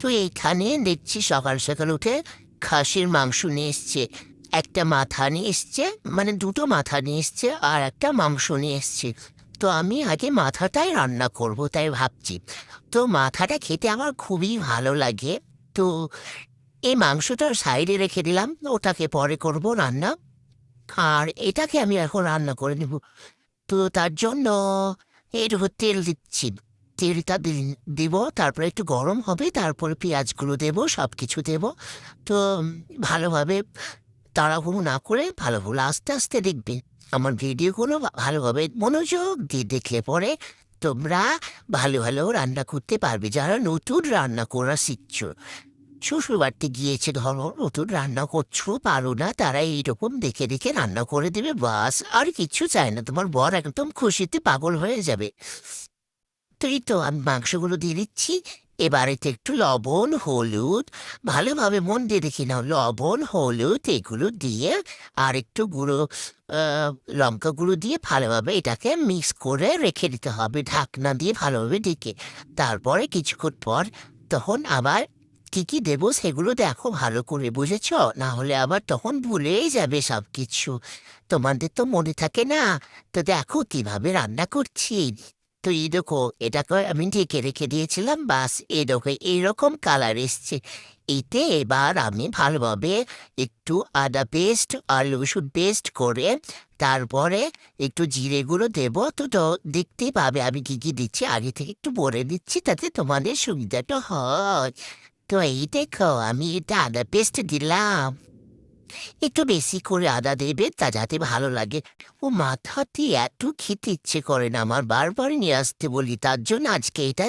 তো এইখানে দেখছি সকাল সকাল উঠে খাসির মাংস নিয়ে এসছে। একটা মাথা নিয়ে এসছে, মানে দুটো মাথা নিয়ে এসছে আর একটা মাংস নিয়ে এসছে। তো আমি আগে মাথাটাই রান্না করব তাই ভাবছি। তো মাথাটা খেতে আমার খুবই ভালো লাগে। তো এই মাংসটা সাইডে রেখে দিলাম, ওটাকে পরে করব রান্না। আর এটাকে আমি এখন রান্না করে নেব। তো তার জন্য একটু তেল দিচ্ছি। তেলটা দিব, তারপরে একটু গরম হবে, তারপরে পেঁয়াজগুলো দেবো, সব কিছু দেবো। তো ভালোভাবে তাড়াহুড়ো না করে ভালোভাবে আস্তে আস্তে দেখবে। আমার ভিডিওগুলো ভালোভাবে মনোযোগ দিয়ে দেখলে পরে তোমরা ভালো ভালো রান্না করতে পারবে। যারা নতুন রান্না করা শিখছো, শ্বশুরবাড়িতে গিয়েছে ধরো, নতুন রান্না করছো পারো না, তারা এইরকম দেখে দেখে রান্না করে দেবে, বাস আর কিচ্ছু চায় না। তোমার বর একদম খুশিতে পাগল হয়ে যাবে। তো এই তো আমি মাংসগুলো দিয়ে দিচ্ছি। এবারেতে একটু লবণ হলুদ, ভালোভাবে মন দিয়ে দেখি নাও, লবণ হলুদ এগুলো দিয়ে আর একটু গুঁড়ো লঙ্কা গুঁড়ো দিয়ে ভালোভাবে এটাকে মিক্স করে রেখে দিতে হবে ঢাকনা দিয়ে ভালোভাবে ঢেকে। তারপরে কিছুক্ষণ পর তখন আবার কি কি দেবো সেগুলো দেখো ভালো করে, বুঝেছ? না হলে আবার তখন ভুলেই যাবে সব কিছু। তোমাদের তো মনে থাকে না। তো দেখো কিভাবে রান্না করছি। তো এই দেখো, এটাকে আমি ঢেকে রেখে দিয়েছিলাম, বাস এই দেখো এইরকম কালার এসছে। এতে এবার আমি ভালোভাবে একটু আদা পেস্ট আর রসুন পেস্ট করে তারপরে একটু জিরে গুঁড়ো দেবো। তো দেখতেই পাবে আমি কি কি দিচ্ছি, আগে থেকে একটু বলে দিচ্ছি তাতে তোমাদের সুবিধাটা হয়। তো এই দেখো আমি এটা আদা পেস্ট দিলাম, একটু বেশি করে আদা দেবে তা যাতে ভালো লাগে। ও মাথাতে এত খেতে ইচ্ছে করে না আমার, বারবার নিয়ে আসতে বলি, তার জন্য আজকে এটা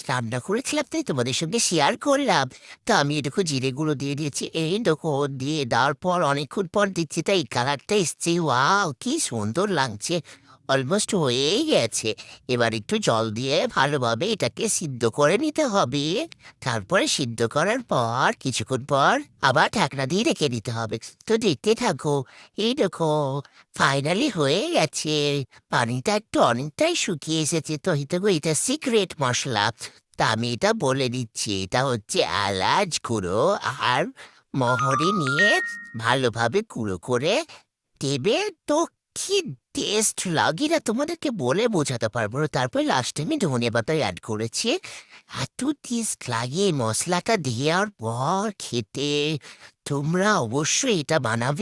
রান্না করেছিলাম তাই তোমাদের সঙ্গে শেয়ার করলাম। তা আমি এটুকু জিরে গুঁড়ো দিয়ে দিয়েছি, এই দেখো দিয়ে দেওয়ার পর অনেকক্ষণ পর দিচ্ছি তাই কালারটা এসছে, ওয়াও কি সুন্দর লাগছে। অলমোস্ট হয়েই গেছে। এবার একটু জল দিয়ে ভালোভাবে এটাকে সিদ্ধ করে নিতে হবে। তারপরে সিদ্ধ করার পর কিছুক্ষণ পর আবার ঢাকনা দিয়ে রেখে দিতে হবে। তো দেখতে থাকো, এই দেখো ফাইনালি হয়ে গেছে। পানিটা একটু অনেকটাই শুকিয়ে এসেছে। তো এই দেখো এটা সিক্রেট মশলা। তা আমি এটা বলে দিচ্ছি, এটা হচ্ছে এলাচ গুঁড়ো আর মহরি নিয়ে ভালোভাবে গুঁড়ো করে দেবে। তো কি টেস্ট লাগে না তোমাদেরকে বলে বোঝাতে পারবো না। তারপর লাস্টে আমি ধনে পাতা অ্যাড করেছি। এত টেস্ট লাগে এই মশলাটা দেওয়ার পর খেতে। তোমরা অবশ্যই এটা বানাবে।